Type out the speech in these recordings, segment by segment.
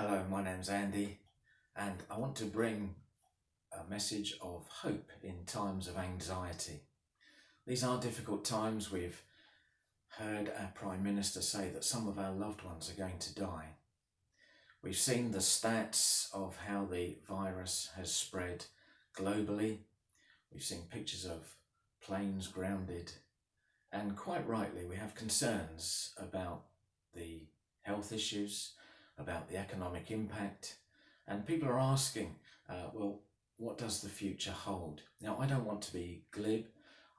Hello, my name's Andy, and I want to bring a message of hope in times of anxiety. These are difficult times. We've heard our Prime Minister say that some of our loved ones are going to die. We've seen the stats of how the virus has spread globally. We've seen pictures of planes grounded, and quite rightly, we have concerns about the health issues, about the economic impact, and people are asking, well, what does the future hold? Now, I don't want to be glib.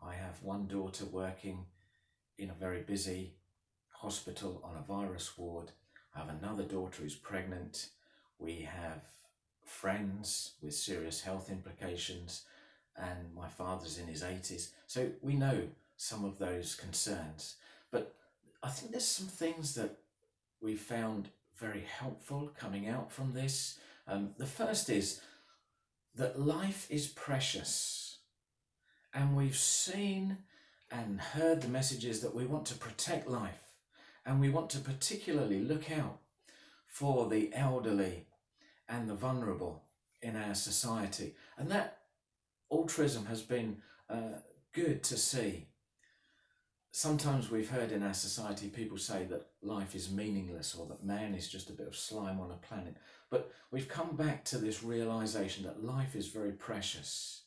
I have one daughter working in a very busy hospital on a virus ward. I have another daughter who's pregnant. We have friends with serious health implications, and my father's in his 80s. So we know some of those concerns. But I think there's some things that we found very helpful coming out from this. The first is that life is precious, and we've seen and heard the messages that we want to protect life, and we want to particularly look out for the elderly and the vulnerable in our society, and that altruism has been good to see. Sometimes we've heard in our society people say that life is meaningless or that man is just a bit of slime on a planet. But we've come back to this realization that life is very precious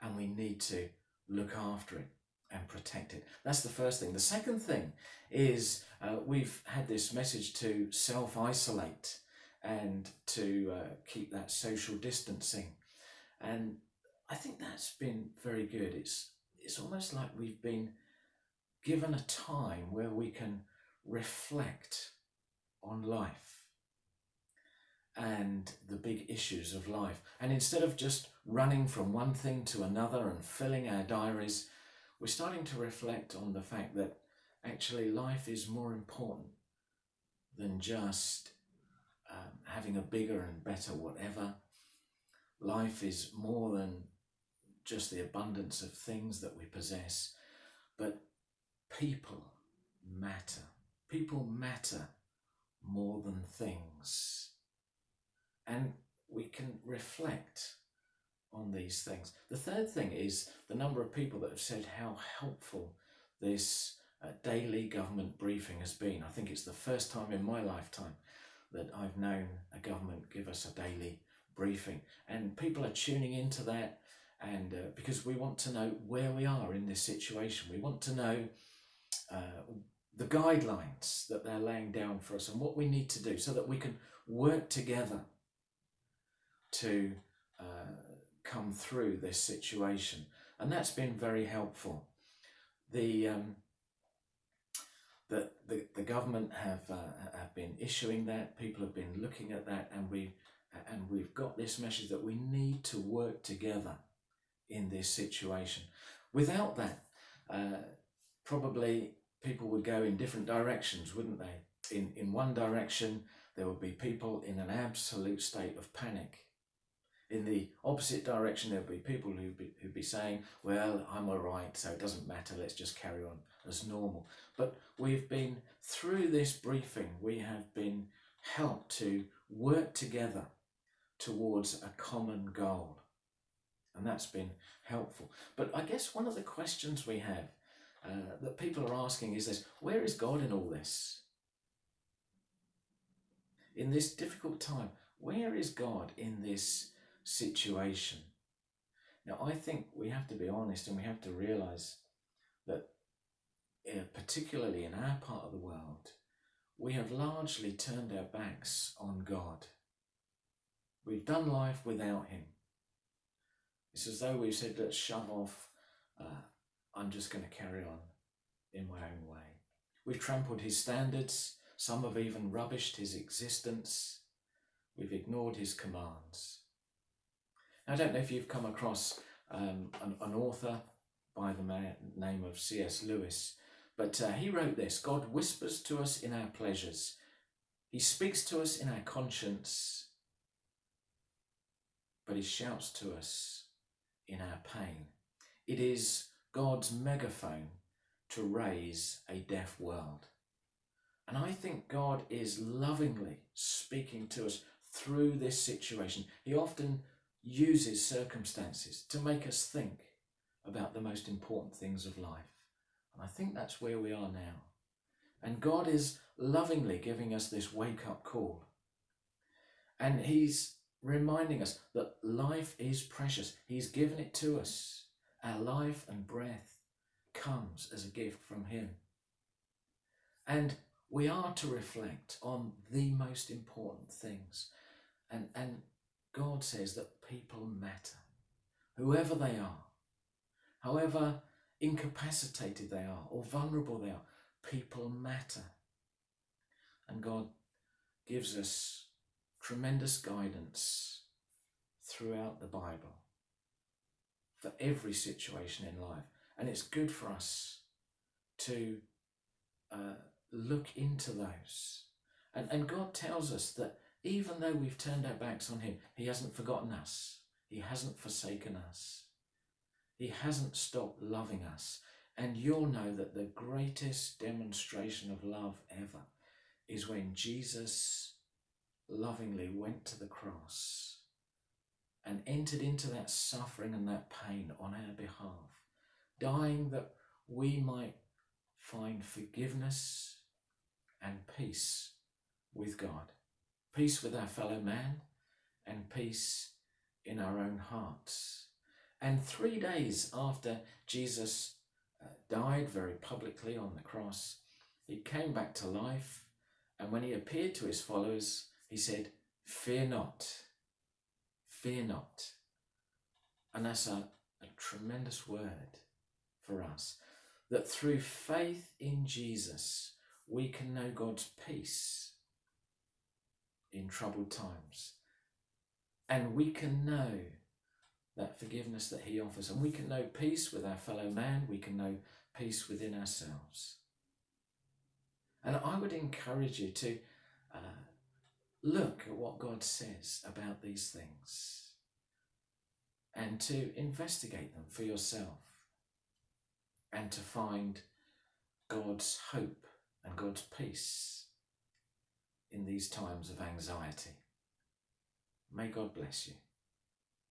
and we need to look after it and protect it. That's the first thing. The second thing is we've had this message to self-isolate and to keep that social distancing. And I think that's been very good. It's almost like we've been given a time where we can reflect on life and the big issues of life. And instead of just running from one thing to another and filling our diaries, we're starting to reflect on the fact that actually life is more important than just having a bigger and better whatever. Life is more than just the abundance of things that we possess, but people matter. People matter more than things. And we can reflect on these things. The third thing is the number of people that have said how helpful this daily government briefing has been. I think it's the first time in my lifetime that I've known a government give us a daily briefing. And people are tuning into that, and because we want to know where we are in this situation. We want to know the guidelines that they're laying down for us and what we need to do so that we can work together to come through this situation. And that's been very helpful. The government have been issuing that. People have been looking at that, and we've got this message that we need to work together in this situation. Without that, probably people would go in different directions, wouldn't they? In one direction, there would be people in an absolute state of panic. In the opposite direction, there would be people who'd be saying, well, I'm all right, so it doesn't matter, let's just carry on as normal. But we've been through this briefing, we have been helped to work together towards a common goal. And that's been helpful. But I guess one of the questions we have that people are asking is this: where is God in all this? In this difficult time, where is God in this situation? Now, I think we have to be honest and we have to realize that, particularly in our part of the world, we have largely turned our backs on God. We've done life without Him. It's as though we've said, let's shove off. I'm just going to carry on in my own way. We've trampled His standards. Some have even rubbished His existence. We've ignored His commands. Now, I don't know if you've come across an author by the name of C.S. Lewis, but he wrote this: God whispers to us in our pleasures. He speaks to us in our conscience, but He shouts to us in our pain. It is God's megaphone to raise a deaf world. And I think God is lovingly speaking to us through this situation. He often uses circumstances to make us think about the most important things of life. And I think that's where we are now. And God is lovingly giving us this wake-up call. And he's reminding us that life is precious. He's given it to us. Our life and breath comes as a gift from him. And we are to reflect on the most important things. And God says that people matter. Whoever they are, however incapacitated they are or vulnerable they are, people matter. And God gives us tremendous guidance throughout the Bible for every situation in life. And it's good for us to look into those. And God tells us that even though we've turned our backs on him, he hasn't forgotten us. He hasn't forsaken us. He hasn't stopped loving us. And you'll know that the greatest demonstration of love ever is when Jesus lovingly went to the cross and entered into that suffering and that pain on our behalf, dying that we might find forgiveness and peace with God, peace with our fellow man, and peace in our own hearts. And 3 days after Jesus died very publicly on the cross, he came back to life, and when he appeared to his followers, he said, "Fear not, fear not." And that's a tremendous word for us, that through faith in Jesus, we can know God's peace in troubled times. And we can know that forgiveness that he offers. And we can know peace with our fellow man. We can know peace within ourselves. And I would encourage you to look at what God says about these things and to investigate them for yourself and to find God's hope and God's peace in these times of anxiety. May God bless you.